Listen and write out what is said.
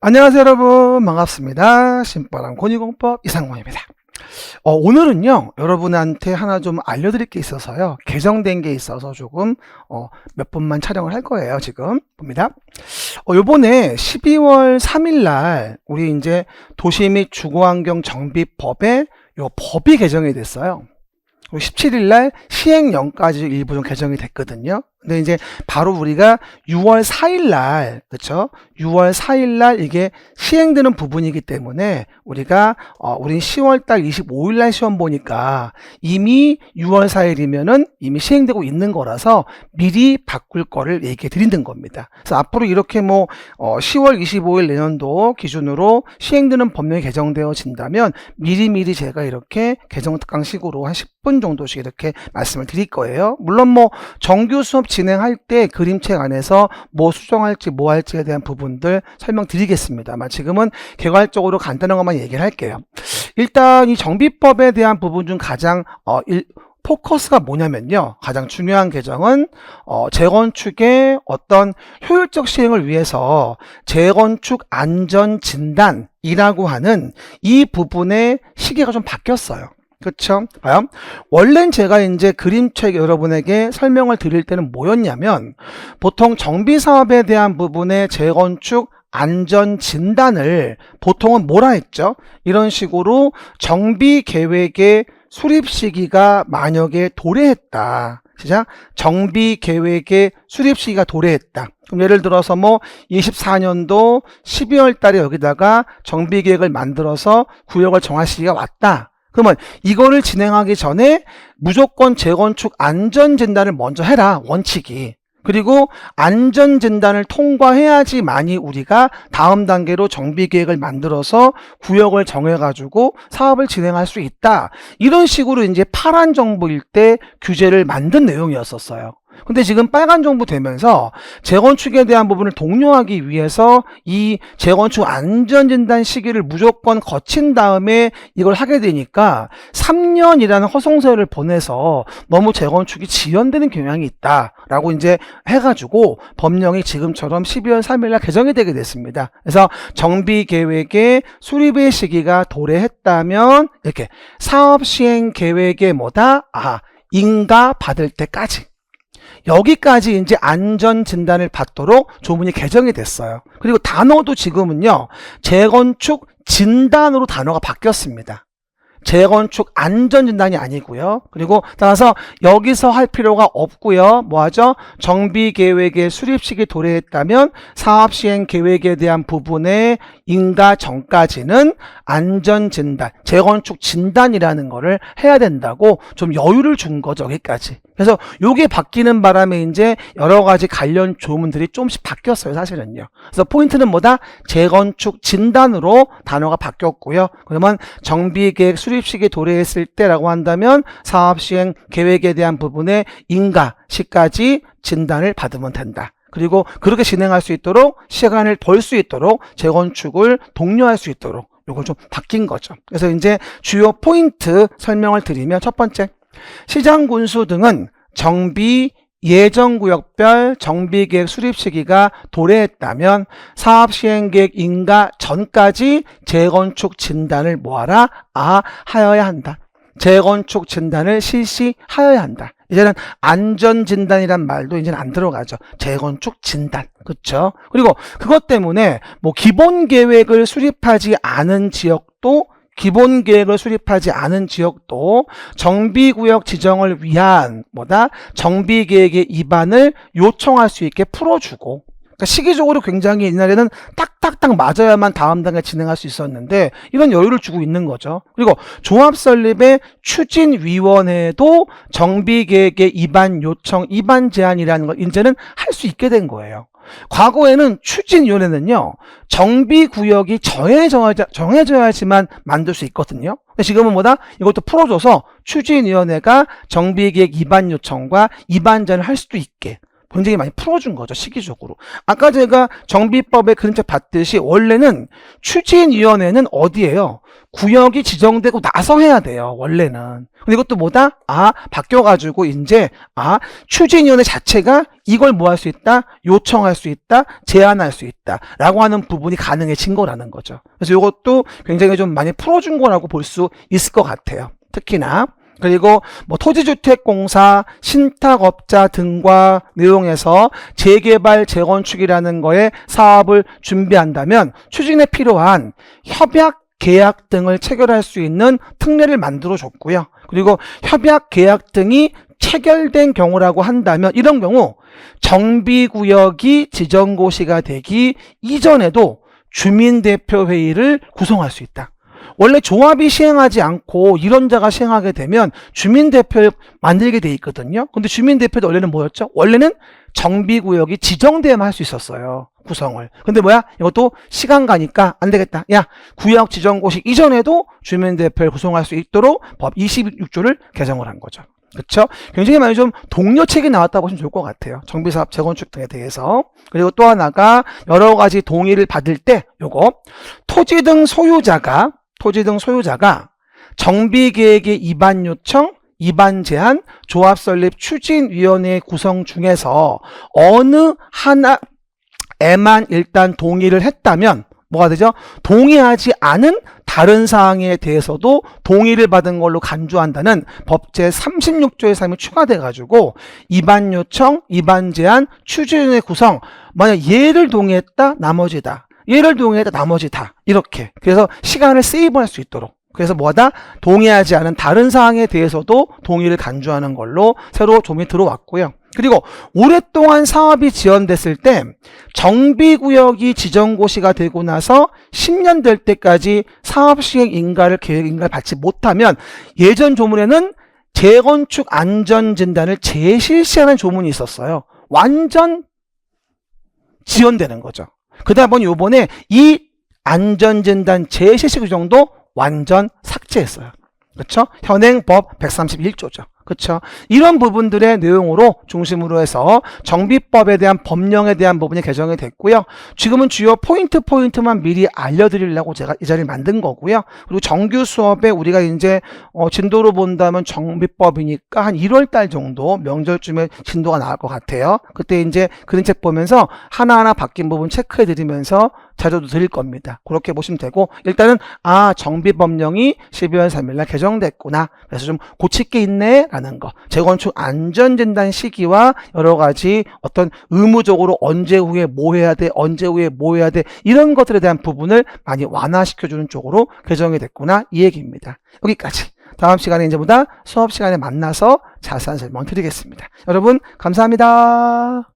안녕하세요 여러분, 반갑습니다. 신바람 권위공법 이상권입니다. 오늘은요 여러분한테 하나 좀 알려드릴 게 있어서요, 개정된 게 있어서 조금 몇 분만 촬영을 할 거예요. 지금 봅니다. 요번에 12월 3일 날 우리 이제 도시 및 주거환경 정비법에 요 법이 개정이 됐어요. 17일 날 시행령까지 일부 좀 개정이 됐거든요. 근데 이제 바로 우리가 6월 4일 날, 그쵸? 6월 4일 날 이게 시행되는 부분이기 때문에 우리가, 우린 10월 달 25일 날 시험 보니까 이미 6월 4일이면은 이미 시행되고 있는 거라서 미리 바꿀 거를 얘기해 드리는 겁니다. 그래서 앞으로 이렇게 10월 25일 내년도 기준으로 시행되는 법령이 개정되어진다면 미리미리 제가 이렇게 개정 특강식으로 한 10분 정도씩 이렇게 말씀을 드릴 거예요. 물론 정규 수업 진행할 때 그림책 안에서 뭐 수정할지 뭐 할지에 대한 부분들 설명드리겠습니다만 지금은 개괄적으로 간단한 것만 얘기를 할게요. 일단 이 정비법에 대한 부분 중 가장 포커스가 뭐냐면요, 가장 중요한 개정은 재건축의 어떤 효율적 시행을 위해서 재건축 안전 진단이라고 하는 이 부분의 시기가 좀 바뀌었어요. 그렇죠? 봐요. 원래는 제가 이제 그림책 여러분에게 설명을 드릴 때는 뭐였냐면, 보통 정비 사업에 대한 부분의 재건축 안전 진단을 보통은 뭐라 했죠? 이런 식으로 정비 계획의 수립 시기가 만약에 도래했다. 시작. 정비 계획의 수립 시기가 도래했다. 그럼 예를 들어서 24년도 12월 달에 여기다가 정비 계획을 만들어서 구역을 정할 시기가 왔다. 그러면 이거를 진행하기 전에 무조건 재건축 안전진단을 먼저 해라, 원칙이. 그리고 안전진단을 통과해야지만이 우리가 다음 단계로 정비계획을 만들어서 구역을 정해가지고 사업을 진행할 수 있다. 이런 식으로 이제 파란 정부일 때 규제를 만든 내용이었었어요. 근데 지금 빨간 정부 되면서 재건축에 대한 부분을 독려하기 위해서 이 재건축 안전진단 시기를 무조건 거친 다음에 이걸 하게 되니까 3년이라는 허송세를 보내서 너무 재건축이 지연되는 경향이 있다라고 이제 해가지고 법령이 지금처럼 12월 3일날 개정이 되게 됐습니다. 그래서 정비계획의 수립의 시기가 도래했다면 이렇게 사업시행 계획의 인가 받을 때까지, 여기까지 이제 안전진단을 받도록 조문이 개정이 됐어요. 그리고 단어도 지금은요, 재건축 진단으로 단어가 바뀌었습니다. 재건축 안전진단이 아니고요. 그리고 따라서 여기서 할 필요가 없고요. 뭐하죠? 정비계획의 수립식이 도래했다면 사업시행계획에 대한 부분의 인가 전까지는 안전진단, 재건축 진단이라는 거를 해야 된다고 좀 여유를 준 거죠, 여기까지. 그래서 요게 바뀌는 바람에 이제 여러 가지 관련 조문들이 조금씩 바뀌었어요, 사실은요. 그래서 포인트는 재건축 진단으로 단어가 바뀌었고요. 그러면 정비계획 수립식이 도래했을 때라고 한다면 사업시행 계획에 대한 부분의 인가 시까지 진단을 받으면 된다. 그리고 그렇게 진행할 수 있도록 시간을 벌 수 있도록 재건축을 독려할 수 있도록 요걸 좀 바뀐 거죠. 그래서 이제 주요 포인트 설명을 드리면, 첫 번째, 시장군수 등은 정비 예정구역별 정비계획 수립 시기가 도래했다면 사업시행계획 인가 전까지 재건축 진단을 하여야 한다. 재건축 진단을 실시하여야 한다. 이제는 안전진단이란 말도 이제는 안 들어가죠. 재건축 진단. 그렇죠? 그리고 그것 때문에 기본계획을 수립하지 않은 지역도 정비구역 지정을 위한 정비계획의 입안을 요청할 수 있게 풀어주고, 그러니까 시기적으로 굉장히 옛날에는 딱딱딱 맞아야만 다음 단계 진행할 수 있었는데 이런 여유를 주고 있는 거죠. 그리고 조합설립의 추진위원회도 정비계획의 입안 요청, 입안 제한이라는 걸 이제는 할 수 있게 된 거예요. 과거에는 추진위원회는요, 정비구역이 정해져야지만 만들 수 있거든요. 근데 지금은 이것도 풀어줘서 추진위원회가 정비계획 입안 요청과 입안 제한을 할 수도 있게, 굉장히 많이 풀어준 거죠. 시기적으로. 아까 제가 정비법의 그림책 봤듯이 원래는 추진위원회는 어디예요? 구역이 지정되고 나서 해야 돼요. 원래는. 근데 이것도 뭐다? 바뀌어가지고 이제 추진위원회 자체가 이걸 뭐 할 수 있다? 요청할 수 있다? 제안할 수 있다. 라고 하는 부분이 가능해진 거라는 거죠. 그래서 이것도 굉장히 좀 많이 풀어준 거라고 볼 수 있을 것 같아요. 특히나. 그리고 뭐 토지주택공사, 신탁업자 등과 내용에서 재개발, 재건축이라는 거에 사업을 준비한다면 추진에 필요한 협약, 계약 등을 체결할 수 있는 특례를 만들어 줬고요. 그리고 협약, 계약 등이 체결된 경우라고 한다면 이런 경우 정비구역이 지정고시가 되기 이전에도 주민대표회의를 구성할 수 있다. 원래 조합이 시행하지 않고 일원자가 시행하게 되면 주민대표를 만들게 돼 있거든요. 근데 주민대표도 원래는 뭐였죠? 원래는 정비구역이 지정돼야만 할 수 있었어요. 구성을. 근데 이것도 시간 가니까 안 되겠다. 야, 구역 지정고시 이전에도 주민대표를 구성할 수 있도록 법 26조를 개정을 한 거죠. 그렇죠? 굉장히 많이 좀 동료책이 나왔다고 보시면 좋을 것 같아요. 정비사업 재건축 등에 대해서. 그리고 또 하나가 여러 가지 동의를 받을 때 요거 토지 등 소유자가 정비계획의 입안 요청, 입안 제한, 조합 설립 추진위원회 구성 중에서 어느 하나에만 일단 동의를 했다면 뭐가 되죠? 동의하지 않은 다른 사항에 대해서도 동의를 받은 걸로 간주한다는 법 제36조의 3이 추가돼 가지고 입안 요청, 입안 제한, 추진위원회 구성 만약 얘를 동의했다 나머지다. 얘를 동의했다 나머지다. 이렇게. 그래서 시간을 세이브할 수 있도록. 그래서 뭐다? 동의하지 않은 다른 사항에 대해서도 동의를 간주하는 걸로 새로 좀이 들어왔고요. 그리고 오랫동안 사업이 지연됐을 때 정비구역이 지정고시가 되고 나서 10년 될 때까지 사업시행 인가를 계획 인가를 받지 못하면 예전 조문에는 재건축 안전진단을 재실시하는 조문이 있었어요. 완전 지연되는 거죠. 그러다 보니 요번에 이 안전진단 재실시 규정도 완전 삭제했어요. 그렇죠? 현행법 131조죠. 그렇죠? 이런 부분들의 내용으로 중심으로 해서 정비법에 대한 법령에 대한 부분이 개정이 됐고요. 지금은 주요 포인트만 미리 알려드리려고 제가 이 자리를 만든 거고요. 그리고 정규 수업에 우리가 이제 진도로 본다면 정비법이니까 한 1월 달 정도 명절쯤에 진도가 나올 것 같아요. 그때 이제 그림책 보면서 하나하나 바뀐 부분 체크해 드리면서 자료도 드릴 겁니다. 그렇게 보시면 되고 일단은 정비법령이 12월 3일날 개정됐구나. 그래서 좀 고칠 게 있네 라는 거. 재건축 안전진단 시기와 여러 가지 어떤 의무적으로 언제 후에 뭐 해야 돼, 언제 후에 뭐 해야 돼 이런 것들에 대한 부분을 많이 완화시켜주는 쪽으로 개정이 됐구나 이 얘기입니다. 여기까지. 다음 시간에 이제보다 수업 시간에 만나서 자세한 설명 드리겠습니다. 여러분 감사합니다.